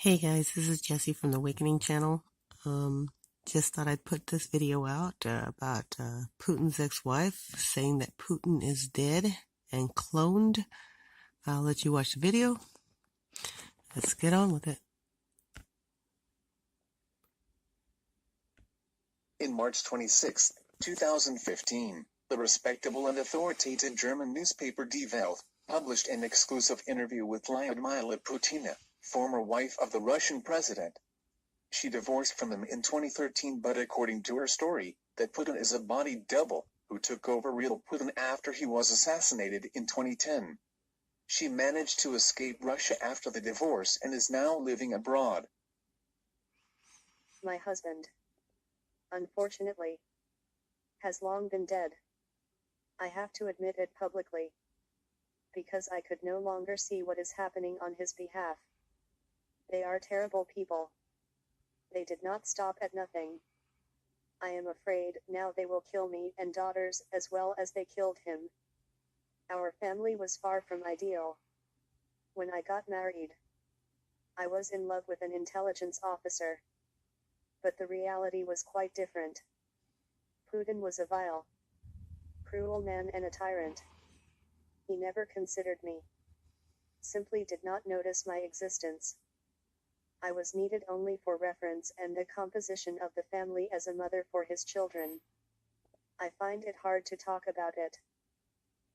Hey guys, this is Jessie from the Awakening channel. Just thought I'd put this video out about Putin's ex-wife saying that Putin is dead and cloned. I'll let you watch the video. Let's get on with it. In March 26, 2015, the respectable and authoritative German newspaper Die Welt published an exclusive interview with Lyudmila Putina, former wife of the Russian president. She divorced from him in 2013, but according to her story, that Putin is a body double, who took over real Putin after he was assassinated in 2010. She managed to escape Russia after the divorce and is now living abroad. My husband, unfortunately, has long been dead. I have to admit it publicly, because I could no longer see what is happening on his behalf. They are terrible people. They did not stop at nothing. I am afraid now they will kill me and daughters as well as they killed him. Our family was far from ideal. When I got married, I was in love with an intelligence officer. But the reality was quite different. Putin was a vile, cruel man and a tyrant. He never considered me. Simply did not notice my existence. I was needed only for reference and the composition of the family as a mother for his children. I find it hard to talk about it.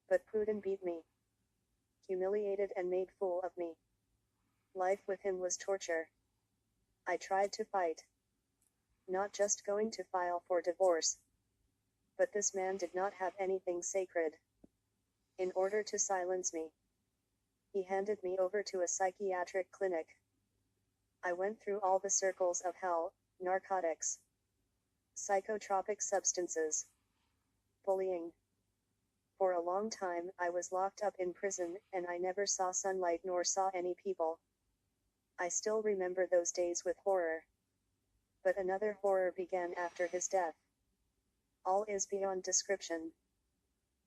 But Putin beat me, humiliated and made fool of me. Life with him was torture. I tried to fight. Not just going to file for divorce. But this man did not have anything sacred. In order to silence me, he handed me over to a psychiatric clinic. I went through all the circles of hell: narcotics, psychotropic substances, bullying. For a long time I was locked up in prison, and I never saw sunlight nor saw any people. I still remember those days with horror. But another horror began after his death. All is beyond description.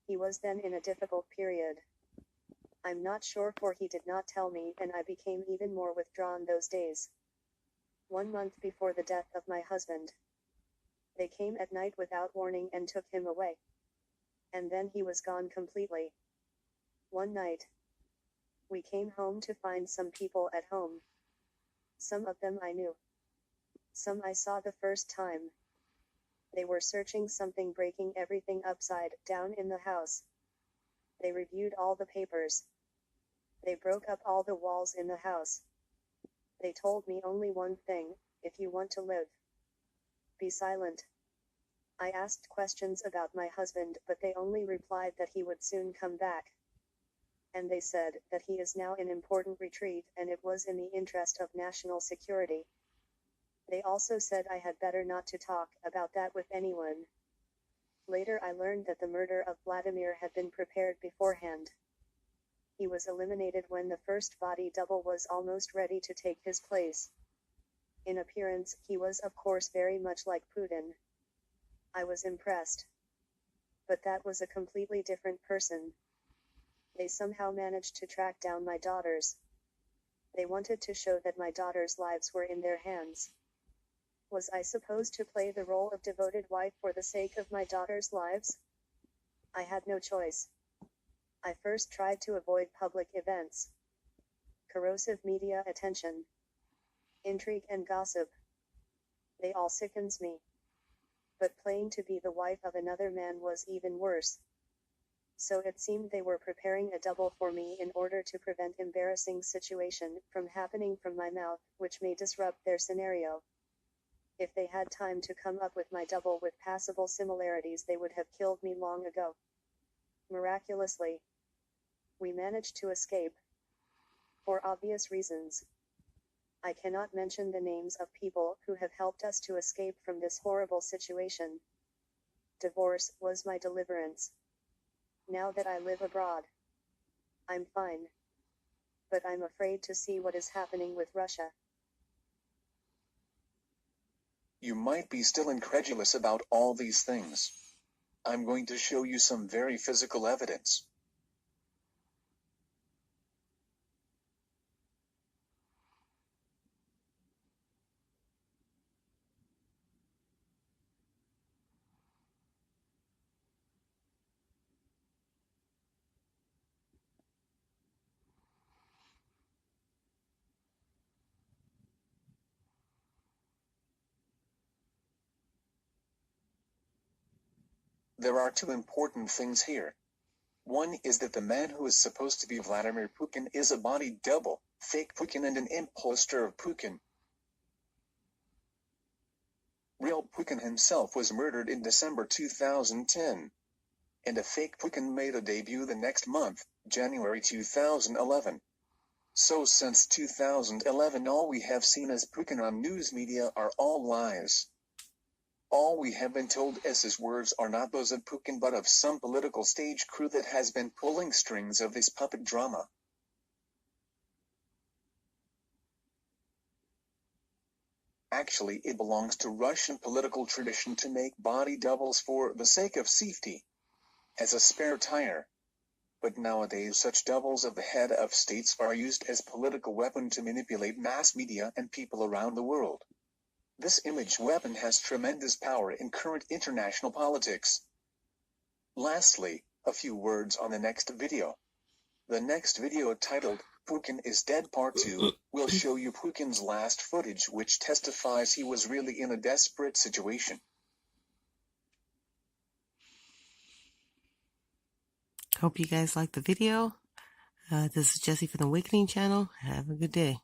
He was then in a difficult period. I'm not sure, for he did not tell me, and I became even more withdrawn those days. 1 month before the death of my husband, they came at night without warning and took him away. And then he was gone completely. One night, we came home to find some people at home. Some of them I knew. Some I saw the first time. They were searching something, breaking everything upside down in the house. They reviewed all the papers. They broke up all the walls in the house. They told me only one thing: if you want to live, be silent. I asked questions about my husband, but they only replied that he would soon come back. And they said that he is now in important retreat, and it was in the interest of national security. They also said I had better not to talk about that with anyone. Later I learned that the murder of Vladimir had been prepared beforehand. He was eliminated when the first body double was almost ready to take his place. In appearance, he was of course very much like Putin. I was impressed. But that was a completely different person. They somehow managed to track down my daughters. They wanted to show that my daughters' lives were in their hands. Was I supposed to play the role of devoted wife for the sake of my daughters' lives? I had no choice. I first tried to avoid public events, corrosive media attention, intrigue and gossip. They all sickens me. But playing to be the wife of another man was even worse. So it seemed they were preparing a double for me in order to prevent embarrassing situation from happening from my mouth, which may disrupt their scenario. If they had time to come up with my double with passable similarities, they would have killed me long ago. Miraculously, we managed to escape. For obvious reasons. I cannot mention the names of people who have helped us to escape from this horrible situation. Divorce was my deliverance. Now that I live abroad, I'm fine. But I'm afraid to see what is happening with Russia. You might be still incredulous about all these things. I'm going to show you some very physical evidence. There are two important things here. One is that the man who is supposed to be Vladimir Putin is a body double, fake Putin and an imposter of Putin. Real Putin himself was murdered in December 2010. And a fake Putin made a debut the next month, January 2011. So since 2011 all we have seen as Putin on news media are all lies. All we have been told is his words are not those of Putin but of some political stage crew that has been pulling strings of this puppet drama. Actually, it belongs to Russian political tradition to make body doubles for the sake of safety, as a spare tire. But nowadays such doubles of the head of states are used as political weapon to manipulate mass media and people around the world. This image weapon has tremendous power in current international politics. Lastly, a few words on the next video. The next video titled, Putin is Dead Part 2, will show you Putin's last footage which testifies he was really in a desperate situation. Hope you guys like the video. This is Jessie from the Awakening channel. Have a good day.